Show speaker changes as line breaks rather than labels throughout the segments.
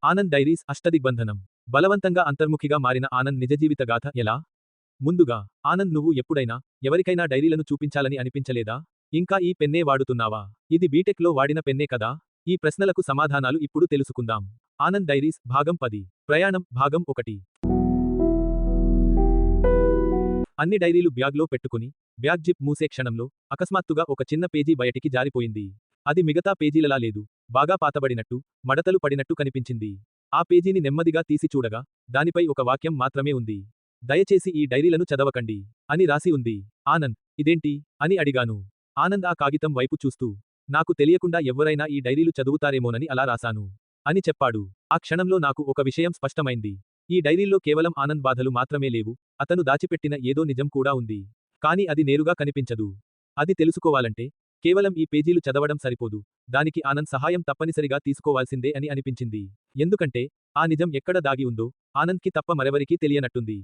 Anand diaries అష్టదిగ్బంధనం. బలవంతంగా అంతర్ముఖిగా మారిన ఆనంద్ నిజజీవిత గాథ ఎలా? ముందుగా, ఆనంద్ నువ్వు ఎప్పుడైనా ఎవరికైనా డైరీలను చూపించాలని అనిపించలేదా? ఇంకా ఈ పెన్నే వాడుతున్నావా? ఇది బీటెక్లో వాడిన పెన్నే కదా? ఈ ప్రశ్నలకు సమాధానాలు ఇప్పుడు తెలుసుకుందాం. ఆనంద్ డైరీస్ భాగం 10. ప్రయాణం భాగం 1. అన్ని డైరీలు బ్యాగ్లో పెట్టుకుని, బ్యాగ్ జిప్ మూసే క్షణంలో, అకస్మాత్తుగా ఒక చిన్న పేజీ బయటికి జారిపోయింది. అది మిగతా పేజీలలా లేదు. బాగా పాతబడినట్టు, మడతలు పడినట్టు కనిపించింది. ఆ పేజీని నెమ్మదిగా తీసి చూడగా, దానిపై ఒక వాక్యం మాత్రమే ఉంది. దయచేసి ఈ డైరీలను చదవకండి అని రాసి ఉంది. ఆనంద్, ఇదేంటి అని అడిగాను. ఆనంద్ ఆ కాగితం వైపు చూస్తూ, నాకు తెలియకుండా ఎవ్వరైనా ఈ డైరీలు చదువుతారేమోనని అలా రాశాను అని చెప్పాడు. ఆ క్షణంలో నాకు ఒక విషయం స్పష్టమైంది. ఈ డైరీల్లో కేవలం ఆనంద్ బాధలు మాత్రమే లేవు, అతను దాచిపెట్టిన ఏదో నిజం కూడా ఉంది. కానీ అది నేరుగా కనిపించదు. అది తెలుసుకోవాలంటే కేవలం ఈ పేజీలు చదవడం సరిపోదు. దానికి ఆనంద్ సహాయం తప్పనిసరిగా తీసుకోవాల్సిందే అని అనిపించింది. ఎందుకంటే ఆ నిజం ఎక్కడ దాగి ఉందో ఆనంద్కి తప్ప మరెవరికీ తెలియనట్టుంది.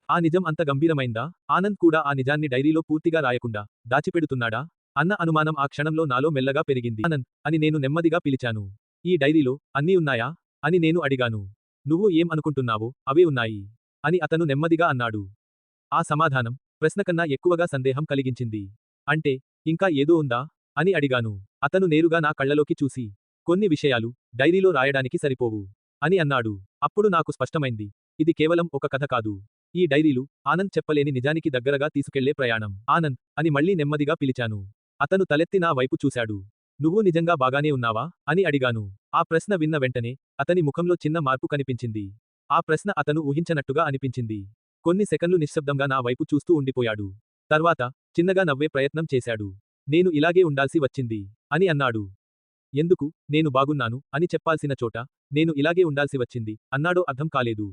ఆ నిజం అంత గంభీరమైందా? ఆనంద్ కూడా ఆ నిజాన్ని డైరీలో పూర్తిగా రాయకుండా దాచిపెడుతున్నాడా అన్న అనుమానం ఆ క్షణంలో నాలో మెల్లగా పెరిగింది. ఆనంద్ అని నేను నెమ్మదిగా పిలిచాను. ఈ డైరీలో అన్నీ ఉన్నాయా అని నేను అడిగాను. నువ్వు ఏం అనుకుంటున్నావో అవే ఉన్నాయి అని అతను నెమ్మదిగా అన్నాడు. ఆ సమాధానం ప్రశ్న కన్నా ఎక్కువగా సందేహం కలిగించింది. అంటే ఇంకా ఏదో ఉందా అని అడిగాను. అతను నేరుగా నా కళ్ళలోకి చూసి, కొన్ని విషయాలు డైరీలో రాయడానికి సరిపోవు అని అన్నాడు. అప్పుడు నాకు స్పష్టమైంది. ఇది కేవలం ఒక కథ కాదు. ఈ డైరీలు ఆనంద్ చెప్పలేని నిజానికి దగ్గరగా తీసుకెళ్లే ప్రయాణం. ఆనంద్ అని మళ్ళీ నెమ్మదిగా పిలిచాను. అతను తలెత్తి నా వైపు చూశాడు. నువ్వు నిజంగా బాగానే ఉన్నావా అని అడిగాను. ఆ ప్రశ్న విన్న వెంటనే అతని ముఖంలో చిన్న మార్పు కనిపించింది. ఆ ప్రశ్న అతను ఊహించనట్టుగా అనిపించింది. కొన్ని సెకన్లు నిశ్శబ్దంగా నా వైపు చూస్తూ ఉండిపోయాడు. తర్వాత చిన్నగా నవ్వే ప్రయత్నం చేశాడు. నేను ఇలాగే ఉండాల్సి వచ్చింది అని అన్నాడు. ఎందుకు? నేను బాగున్నాను అని చెప్పాల్సిన చోట నేను ఇలాగే ఉండాల్సి వచ్చింది అన్నాడో అర్థం కాలేదు.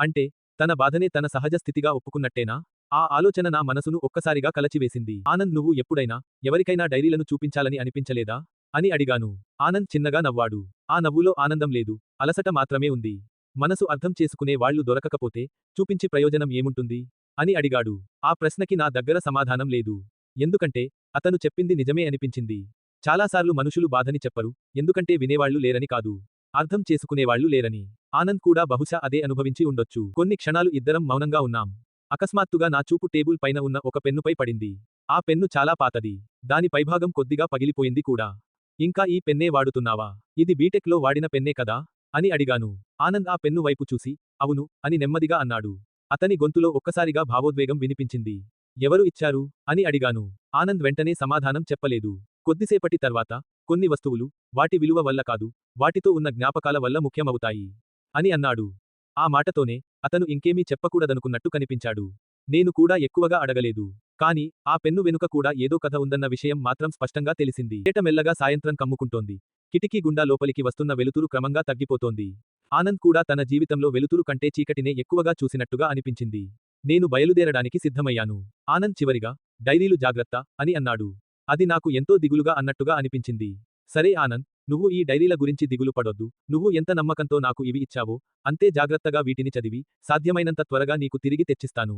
అంటే తన బాధనే తన సహజ స్థితిగా ఒప్పుకున్నట్టేనా? ఆ ఆలోచన నా మనసును ఒక్కసారిగా కలచివేసింది. ఆనంద్, నువ్వు ఎప్పుడైనా ఎవరికైనా డైరీలను చూపించాలని అనిపించలేదా అని అడిగాను. ఆనంద్ చిన్నగా నవ్వాడు. ఆ నవ్వులో ఆనందం లేదు, అలసట మాత్రమే ఉంది. మనసు అర్థం చేసుకునే వాళ్ళు దొరకకపోతే చూపించి ప్రయోజనం ఏముంటుంది అని అడిగాడు. ఆ ప్రశ్నకి నా దగ్గర సమాధానం లేదు. ఎందుకంటే అతను చెప్పింది నిజమే అనిపించింది. చాలాసార్లు మనుషులు బాధని చెప్పరు, ఎందుకంటే వినేవాళ్లు లేరని కాదు, అర్థం చేసుకునేవాళ్లు లేరని. ఆనంద్ కూడా బహుశా అదే అనుభవించి ఉండొచ్చు. కొన్ని క్షణాలు ఇద్దరం మౌనంగా ఉన్నాం. అకస్మాత్తుగా నా చూపు టేబుల్ పైన ఉన్న ఒక పెన్నుపై పడింది. ఆ పెన్ను చాలా పాతది. దాని పైభాగం కొద్దిగా పగిలిపోయింది కూడా. ఇంకా ఈ పెన్నే వాడుతున్నావా? ఇది బీటెక్లో వాడిన పెన్నే కదా అని అడిగాను. ఆనంద్ ఆ పెన్ను వైపు చూసి, అవును అని నెమ్మదిగా అన్నాడు. అతని గొంతులో ఒక్కసారిగా భావోద్వేగం వినిపించింది. ఎవరు ఇచ్చారు అని అడిగాను. ఆనంద్ వెంటనే సమాధానం చెప్పలేదు. కొద్దిసేపటి తర్వాత, కొన్ని వస్తువులు వాటి విలువ వల్ల కాదు, వాటితో ఉన్న జ్ఞాపకాల వల్ల ముఖ్యమవుతాయి అని అన్నాడు. ఆ మాటతోనే అతను ఇంకేమీ చెప్పకూడదనుకున్నట్టు కనిపించాడు. నేను కూడా ఎక్కువగా అడగలేదు. కానీ ఆ పెన్ను వెనుక కూడా ఏదో కథ ఉందన్న విషయం మాత్రం స్పష్టంగా తెలిసింది. ఏట మెల్లగా సాయంత్రం కమ్ముకుంటోంది. కిటికీ గుండా లోపలికి వస్తున్న వెలుతురు క్రమంగా తగ్గిపోతోంది. ఆనంద్ కూడా తన జీవితంలో వెలుతురు కంటే చీకటినే ఎక్కువగా చూసినట్టుగా అనిపించింది. నేను బయలుదేరడానికి సిద్ధమయ్యాను. ఆనంద్ చివరిగా, డైరీలు జాగ్రత్త అని అన్నాడు. అది నాకు ఎంతో దిగులుగా అన్నట్టుగా అనిపించింది. సరే ఆనంద్, నువ్వు ఈ డైరీల గురించి దిగులు పడొద్దు. నువ్వు ఎంత నమ్మకంతో నాకు ఇవి ఇచ్చావో అంతే జాగ్రత్తగా వీటిని చదివి సాధ్యమైనంత త్వరగా నీకు తిరిగి తెచ్చిస్తాను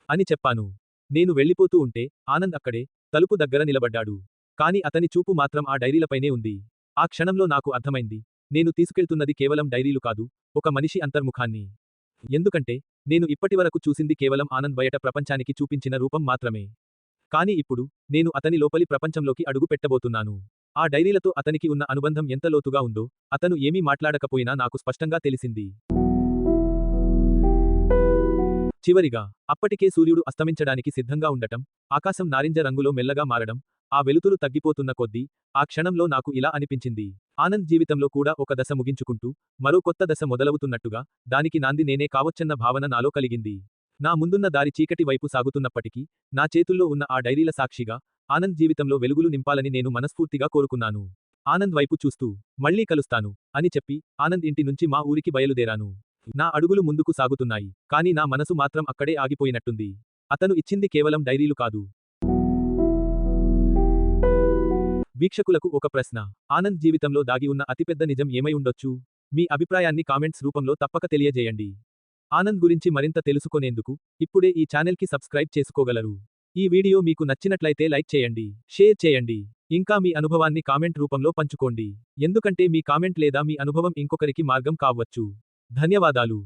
అని చెప్పాను. నేను వెళ్ళిపోతూ ఉంటే ఆనంద్ అక్కడే తలుపు దగ్గర నిలబడ్డాడు. కాని అతని చూపు మాత్రం ఆ డైరీలపైనే ఉంది. ఆ క్షణంలో నాకు అర్థమైంది. నేను తీసుకెళ్తున్నది కేవలం డైరీలు కాదు, ఒక మనిషి అంతర్ముఖాన్ని. ఎందుకంటే నేను ఇప్పటివరకు చూసింది కేవలం ఆనంద్ బయట ప్రపంచానికి చూపించిన రూపం మాత్రమే. కాని ఇప్పుడు నేను అతని లోపలి ప్రపంచంలోకి అడుగు పెట్టబోతున్నాను. ఆ డైరీలతో అతనికి ఉన్న అనుబంధం ఎంత లోతుగా ఉందో అతను ఏమీ మాట్లాడకపోయినా నాకు స్పష్టంగా తెలిసింది. చివరిగా, అప్పటికే సూర్యుడు అస్తమించడానికి సిద్ధంగా ఉండటం, ఆకాశం నారింజ రంగులో మెల్లగా మారడం, ఆ వెలుతురు తగ్గిపోతున్న కొద్దీ ఆ క్షణంలో నాకు ఇలా అనిపించింది. ఆనంద్ జీవితంలో కూడా ఒక దశ ముగించుకుంటూ మరో కొత్త దశ మొదలవుతున్నట్టుగా, దానికి నాంది నేనే కావచ్చన్న భావన నాలో కలిగింది. నా ముందున్న దారి చీకటి వైపు సాగుతున్నప్పటికీ, నా చేతుల్లో ఉన్న ఆ డైరీల సాక్షిగా ఆనంద్ జీవితంలో వెలుగులు నింపాలని నేను మనస్ఫూర్తిగా కోరుకున్నాను. ఆనంద్ వైపు చూస్తూ, మళ్ళీ కలుస్తాను అని చెప్పి ఆనంద్ ఇంటి నుంచి మా ఊరికి బయలుదేరాను. నా అడుగులు ముందుకు సాగుతున్నాయి, కానీ నా మనసు మాత్రం అక్కడే ఆగిపోయినట్టుంది. అతను ఇచ్చింది కేవలం డైరీలు కాదు. వీక్షకులకు ఒక ప్రశ్న. ఆనంద్ జీవితంలో దాగి ఉన్న అతిపెద్ద నిజం ఏమై ఉండొచ్చు? మీ అభిప్రాయాన్ని కామెంట్స్ రూపంలో తప్పక తెలియజేయండి. ఆనంద్ గురించి మరింత తెలుసుకొనేందుకు ఇప్పుడే ఈ ఛానెల్కి సబ్స్క్రైబ్ చేసుకోగలరు. ఈ వీడియో మీకు నచ్చినట్లయితే లైక్ చేయండి, షేర్ చేయండి. ఇంకా మీ అనుభవాన్ని కామెంట్ రూపంలో పంచుకోండి. ఎందుకంటే మీ కామెంట్ లేదా మీ అనుభవం ఇంకొకరికి మార్గం కావచ్చు. ధన్యవాదాలు.